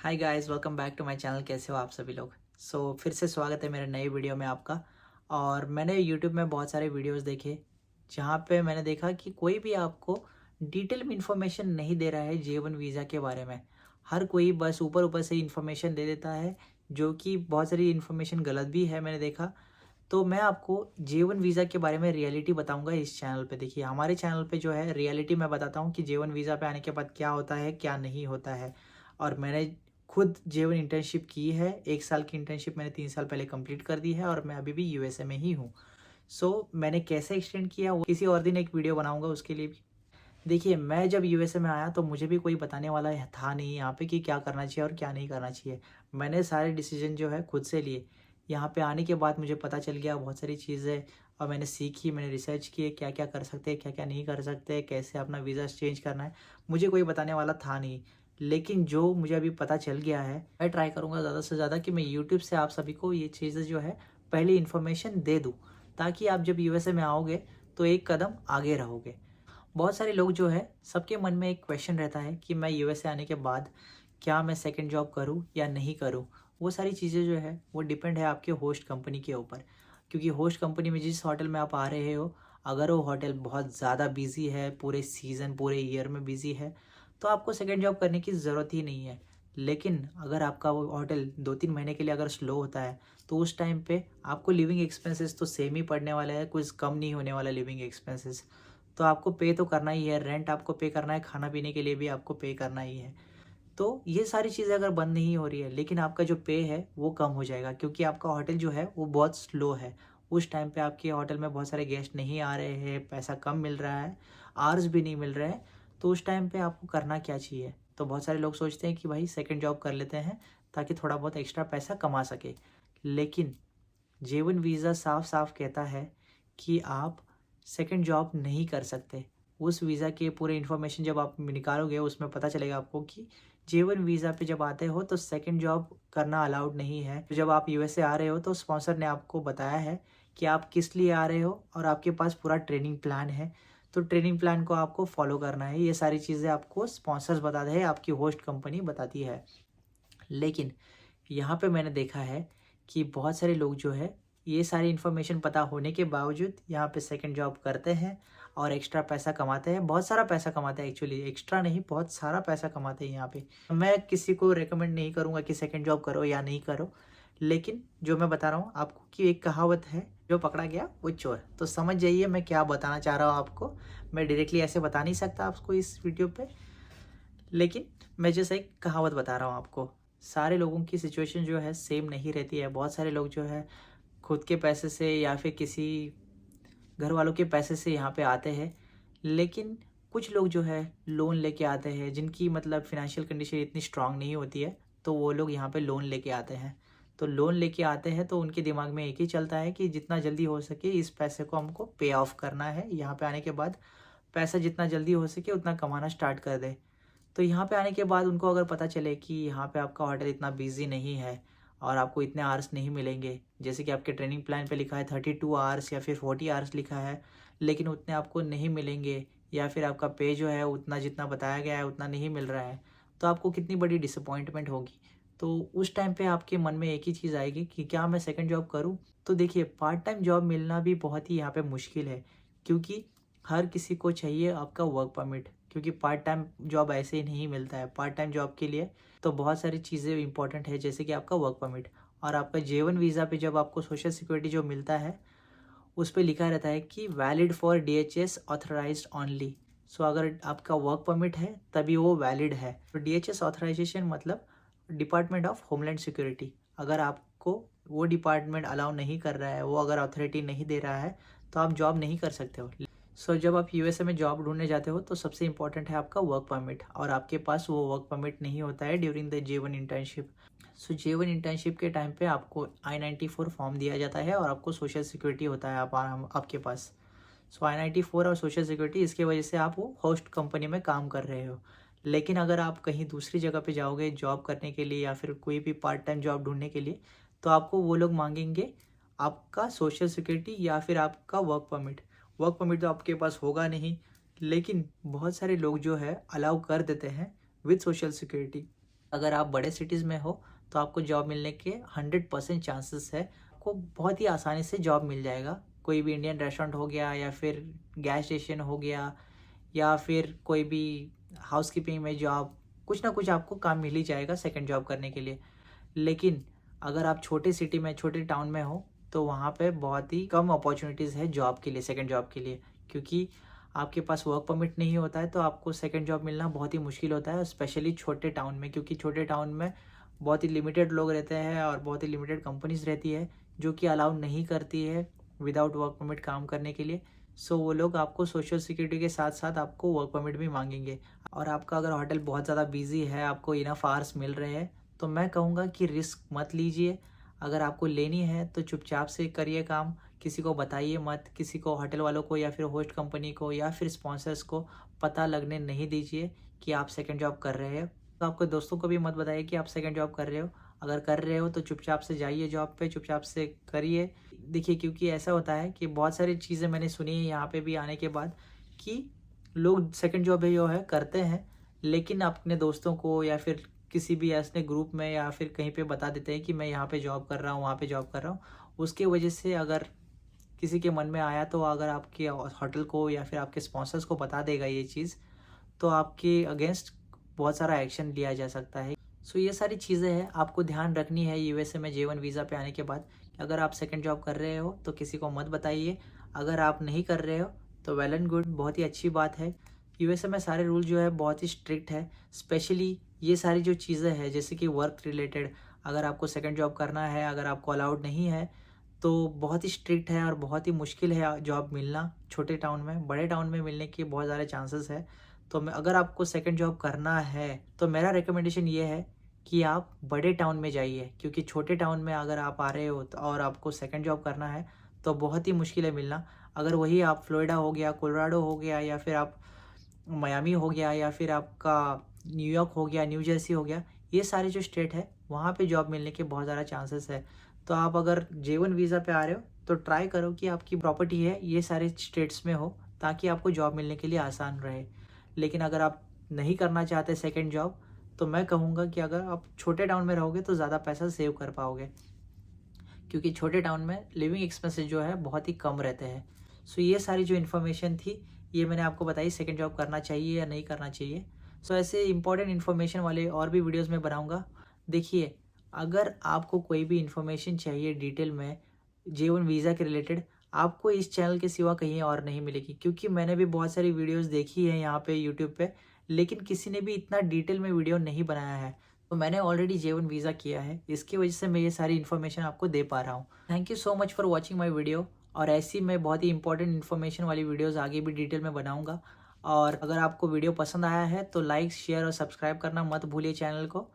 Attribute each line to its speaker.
Speaker 1: Hi guys, welcome back to my channel. कैसे हो आप सभी लोग। फिर से स्वागत है मेरे नए वीडियो में आपका। और मैंने यूट्यूब में बहुत सारे वीडियोस देखे जहाँ पे मैंने देखा कि कोई भी आपको डिटेल में इंफॉर्मेशन नहीं दे रहा है J1 वीज़ा के बारे में। हर कोई बस ऊपर ऊपर से इंफॉर्मेशन दे देता है, जो कि बहुत सारी इंफॉर्मेशन गलत भी है मैंने देखा। तो मैं आपको J1 वीज़ा के बारे में रियलिटी बताऊंगा इस चैनल पे। देखिए, हमारे चैनल पे जो है रियलिटी मैं बताता हूँ कि J1 वीज़ा पे आने के बाद क्या होता है क्या नहीं होता है। और मैंने खुद J1 इंटर्नशिप की है। 1 साल की इंटर्नशिप मैंने 3 साल पहले कंप्लीट कर दी है और मैं अभी भी यूएसए में ही हूँ। मैंने कैसे एक्सटेंड किया वो किसी और दिन एक वीडियो बनाऊंगा उसके लिए भी। देखिए, मैं जब यूएसए में आया तो मुझे भी कोई बताने वाला था नहीं यहाँ पे कि क्या करना चाहिए और क्या नहीं करना चाहिए। मैंने सारे डिसीजन जो है खुद से लिए। यहाँ पे आने के बाद मुझे पता चल गया बहुत सारी चीज़ें, और मैंने सीखी, मैंने रिसर्च किए क्या क्या कर सकते हैं क्या क्या नहीं कर सकते, कैसे अपना वीज़ा चेंज करना है। मुझे कोई बताने वाला था नहीं। लेकिन जो मुझे अभी पता चल गया है, मैं ट्राई करूँगा ज़्यादा से ज़्यादा कि मैं यूट्यूब से आप सभी को ये चीज़ें जो है पहले इन्फॉर्मेशन दे दूँ, ताकि आप जब यूएसए में आओगे तो एक कदम आगे रहोगे। बहुत सारे लोग जो है, सबके मन में एक क्वेश्चन रहता है कि मैं यूएसए आने के बाद क्या मैं सेकंड जॉब करूं या नहीं करूं। वो सारी चीज़ें जो है वो डिपेंड है आपके होस्ट कंपनी के ऊपर। क्योंकि होस्ट कंपनी में जिस होटल में आप आ रहे हो, अगर वो होटल बहुत ज़्यादा बिजी है, पूरे सीज़न पूरे ईयर में बिजी है, तो आपको सेकंड जॉब करने की ज़रूरत ही नहीं है। लेकिन अगर आपका वो होटल 2-3 महीने के लिए अगर स्लो होता है, तो उस टाइम पे आपको लिविंग एक्सपेंसेस तो सेम ही पड़ने वाला है, कुछ कम नहीं होने वाला लिविंग एक्सपेंसेस। तो आपको पे तो करना ही है, रेंट आपको पे करना है, खाना पीने के लिए भी आपको पे करना ही है। तो ये सारी चीज़ें अगर बंद नहीं हो रही है, लेकिन आपका जो पे है वो कम हो जाएगा, क्योंकि आपका होटल जो है वो बहुत स्लो है। उस टाइम पे आपके होटल में बहुत सारे गेस्ट नहीं आ रहे हैं, पैसा कम मिल रहा है, आवर्स भी नहीं मिल रहे हैं। तो उस टाइम पे आपको करना क्या चाहिए? तो बहुत सारे लोग सोचते हैं कि भाई सेकंड जॉब कर लेते हैं ताकि थोड़ा बहुत एक्स्ट्रा पैसा कमा सके। लेकिन J1 वीज़ा साफ साफ कहता है कि आप सेकंड जॉब नहीं कर सकते। उस वीज़ा के पूरे इन्फॉर्मेशन जब आप निकालोगे, उसमें पता चलेगा आपको कि J1 वीज़ा पे जब आते हो तो सेकंड जॉब करना अलाउड नहीं है। जब आप यूएसए आ रहे हो तो स्पॉन्सर ने आपको बताया है कि आप किस लिए आ रहे हो, और आपके पास पूरा ट्रेनिंग प्लान है। तो ट्रेनिंग प्लान को आपको फॉलो करना है। ये सारी चीज़ें आपको स्पॉन्सर्स बताते हैं, आपकी होस्ट कंपनी बताती है। लेकिन यहाँ पे मैंने देखा है कि बहुत सारे लोग जो है, ये सारी इन्फॉर्मेशन पता होने के बावजूद यहाँ पे सेकंड जॉब करते हैं और एक्स्ट्रा पैसा कमाते हैं। बहुत सारा पैसा कमाते हैं, एक्चुअली एक्स्ट्रा नहीं, बहुत सारा पैसा कमाते हैं यहाँ पे। मैं किसी को रेकमेंड नहीं करूँगा कि सेकंड जॉब करो या नहीं करो, लेकिन जो मैं बता रहा हूँ आपको कि एक कहावत है, जो पकड़ा गया वो चोर। तो समझ जाइए मैं क्या बताना चाह रहा हूँ आपको। मैं डायरेक्टली ऐसे बता नहीं सकता आपको इस वीडियो पे, लेकिन मैं जैसे एक कहावत बता रहा हूँ आपको। सारे लोगों की सिचुएशन जो है सेम नहीं रहती है। बहुत सारे लोग जो है खुद के पैसे से या फिर किसी घर वालों के पैसे से यहाँ पे आते हैं। लेकिन कुछ लोग जो है लोन लेके आते हैं, जिनकी मतलब फिनेंशियल कंडीशन इतनी स्ट्रांग नहीं होती है, तो वो लोग यहाँ पे लोन लेके आते हैं। तो लोन लेके आते हैं तो उनके दिमाग में एक ही चलता है कि जितना जल्दी हो सके इस पैसे को हमको पे ऑफ करना है। यहाँ पे आने के बाद पैसा जितना जल्दी हो सके उतना कमाना स्टार्ट कर दे। तो यहाँ पे आने के बाद उनको अगर पता चले कि यहाँ पे आपका होटल इतना बिजी नहीं है और आपको इतने आवर्स नहीं मिलेंगे, जैसे कि आपके ट्रेनिंग प्लान पे लिखा है 32 आवर्स या फिर 40 आवर्स लिखा है, लेकिन उतने आपको नहीं मिलेंगे, या फिर आपका पे जो है उतना जितना बताया गया है उतना नहीं मिल रहा है, तो आपको कितनी बड़ी डिसअपॉइंटमेंट होगी। तो उस टाइम पे आपके मन में एक ही चीज़ आएगी कि क्या मैं सेकंड जॉब करूँ। तो देखिए, पार्ट टाइम जॉब मिलना भी बहुत ही यहाँ पे मुश्किल है, क्योंकि हर किसी को चाहिए आपका वर्क परमिट, क्योंकि पार्ट टाइम जॉब ऐसे ही नहीं मिलता है। पार्ट टाइम जॉब के लिए तो बहुत सारी चीज़ें इंपॉर्टेंट है, जैसे कि आपका वर्क परमिट। और आपका J1 वीज़ा पे जब आपको सोशल सिक्योरिटी जो मिलता है, उस पे लिखा रहता है कि valid for DHS authorized only. So अगर आपका वर्क परमिट है तभी वो वैलिड है। तो DHS ऑथराइजेशन मतलब डिपार्टमेंट ऑफ होमलैंड सिक्योरिटी। अगर आपको वो डिपार्टमेंट अलाउ नहीं कर रहा है, वो अगर अथॉरिटी नहीं दे रहा है, तो आप जॉब नहीं कर सकते हो। जब आप यूएसए में जॉब ढूंढने जाते हो तो सबसे इम्पोर्टेंट है आपका वर्क परमिट, और आपके पास वो वर्क परमिट नहीं होता है during the J1 internship. J1 internship के टाइम पे आपको I-94 फॉर्म दिया जाता है और आपको सोशल सिक्योरिटी होता है आपके पास। I-94 और सोशल सिक्योरिटी, इसके वजह से आप वो होस्ट कंपनी में काम कर रहे हो। लेकिन अगर आप कहीं दूसरी जगह पे जाओगे जॉब करने के लिए या फिर कोई भी पार्ट टाइम जॉब ढूंढने के लिए, तो आपको वो लोग मांगेंगे आपका सोशल सिक्योरिटी या फिर आपका वर्क परमिट। वर्क परमिट तो आपके पास होगा नहीं, लेकिन बहुत सारे लोग जो है अलाउ कर देते हैं विद सोशल सिक्योरिटी। अगर आप बड़े सिटीज़ में हो तो आपको जॉब मिलने के 100% चांसेस है, आपको बहुत ही आसानी से जॉब मिल जाएगा। कोई भी इंडियन रेस्टोरेंट हो गया या फिर गैस स्टेशन हो गया या फिर कोई भी हाउसकीपिंग में जॉब, कुछ ना कुछ आपको काम मिल ही जाएगा सेकंड जॉब करने के लिए। लेकिन अगर आप छोटे सिटी में, छोटे टाउन में हो तो वहाँ पे बहुत ही कम अपॉर्चुनिटीज़ है जॉब के लिए, सेकंड जॉब के लिए, क्योंकि आपके पास वर्क परमिट नहीं होता है तो आपको सेकंड जॉब मिलना बहुत ही मुश्किल होता है, स्पेशली छोटे टाउन में, क्योंकि छोटे टाउन में बहुत ही लिमिटेड लोग रहते हैं और बहुत ही लिमिटेड कंपनीज रहती है जो कि अलाउ नहीं करती है विदाउट वर्क परमिट काम करने के लिए। सो वो लोग आपको सोशल सिक्योरिटी के साथ साथ आपको वर्क परमिट भी मांगेंगे। और आपका अगर होटल बहुत ज़्यादा बिजी है, आपको इनफ आवर्स मिल रहे हैं, तो मैं कहूँगा कि रिस्क मत लीजिए। अगर आपको लेनी है तो चुपचाप से करिए काम, किसी को बताइए मत, किसी को, होटल वालों को या फिर होस्ट कंपनी को या फिर स्पॉन्सर्स को पता लगने नहीं दीजिए कि आप सेकंड जॉब कर रहे हो। तो आपके दोस्तों को भी मत बताइए कि आप सेकंड जॉब कर रहे हो। अगर कर रहे हो तो चुपचाप से जाइए जॉब पे, चुपचाप से करिए। देखिए, क्योंकि ऐसा होता है कि बहुत सारी चीज़ें मैंने सुनी है यहाँ पे भी आने के बाद कि लोग सेकंड जॉब जो है करते हैं, लेकिन अपने दोस्तों को या फिर किसी भी ऐसे ग्रुप में या फिर कहीं पे बता देते हैं कि मैं यहाँ पे जॉब कर रहा हूँ, वहाँ पे जॉब कर रहा हूँ। उसके वजह से अगर किसी के मन में आया तो अगर आपके होटल को या फिर आपके स्पॉन्सर्स को बता देगा ये चीज़, तो आपके अगेंस्ट बहुत सारा एक्शन लिया जा सकता है। सो ये सारी चीज़ें हैं, आपको ध्यान रखनी है यूएसए में J1 वीज़ा पे आने के बाद कि अगर आप सेकंड जॉब कर रहे हो तो किसी को मत बताइए। अगर आप नहीं कर रहे हो तो वेल एंड गुड, बहुत ही अच्छी बात है। यूएसए में सारे रूल जो है बहुत ही स्ट्रिक्ट है, स्पेशली ये सारी जो चीज़ें हैं जैसे कि वर्क रिलेटेड, अगर आपको सेकंड जॉब करना है, अगर आपको अलाउड नहीं है तो बहुत ही स्ट्रिक्ट है और बहुत ही मुश्किल है जॉब मिलना छोटे टाउन में। बड़े टाउन में मिलने के बहुत ज़्यादा चांसेस है। तो मैं, अगर आपको सेकंड जॉब करना है तो मेरा रिकमेंडेशन ये है कि आप बड़े टाउन में जाइए, क्योंकि छोटे टाउन में अगर आप आ रहे हो और आपको सेकंड जॉब करना है तो बहुत ही मुश्किल है मिलना। अगर वही आप फ्लोरिडा हो गया, कोलोराडो हो गया या फिर आप मियामी हो गया या फिर आपका न्यूयॉर्क हो गया, न्यू जर्सी हो गया, ये सारे जो स्टेट है वहाँ पे जॉब मिलने के बहुत ज़्यादा चांसेस है। तो आप अगर J1 वीज़ा पे आ रहे हो तो ट्राई करो कि आपकी प्रॉपर्टी है ये सारे स्टेट्स में हो, ताकि आपको जॉब मिलने के लिए आसान रहे। लेकिन अगर आप नहीं करना चाहते सेकंड जॉब, तो मैं कहूँगा कि अगर आप छोटे टाउन में रहोगे तो ज़्यादा पैसा सेव कर पाओगे, क्योंकि छोटे टाउन में लिविंग एक्सपेंसेस जो है बहुत ही कम रहते हैं। सो ये सारी जो इन्फॉर्मेशन थी ये मैंने आपको बताई, सेकंड जॉब करना चाहिए या नहीं करना चाहिए। सो ऐसे इंपॉर्टेंट इन्फॉर्मेशन वाले और भी वीडियोस मैं बनाऊंगा। देखिए, अगर आपको कोई भी इन्फॉर्मेशन चाहिए डिटेल में J1 वीज़ा के रिलेटेड, आपको इस चैनल के सिवा कहीं और नहीं मिलेगी, क्योंकि मैंने भी बहुत सारी वीडियोस देखी है यहाँ पे यूट्यूब पे, लेकिन किसी ने भी इतना डिटेल में वीडियो नहीं बनाया है। तो मैंने ऑलरेडी J1 वीज़ा किया है, इसकी वजह से मैं ये सारी इन्फॉर्मेशन आपको दे पा रहा हूँ। Thank you so much for watching my video. और ऐसी मैं बहुत ही इंपॉर्टेंट इन्फॉर्मेशन वाली वीडियोस आगे भी डिटेल में बनाऊंगा। और अगर आपको वीडियो पसंद आया है तो लाइक, शेयर और सब्सक्राइब करना मत भूलिए चैनल को।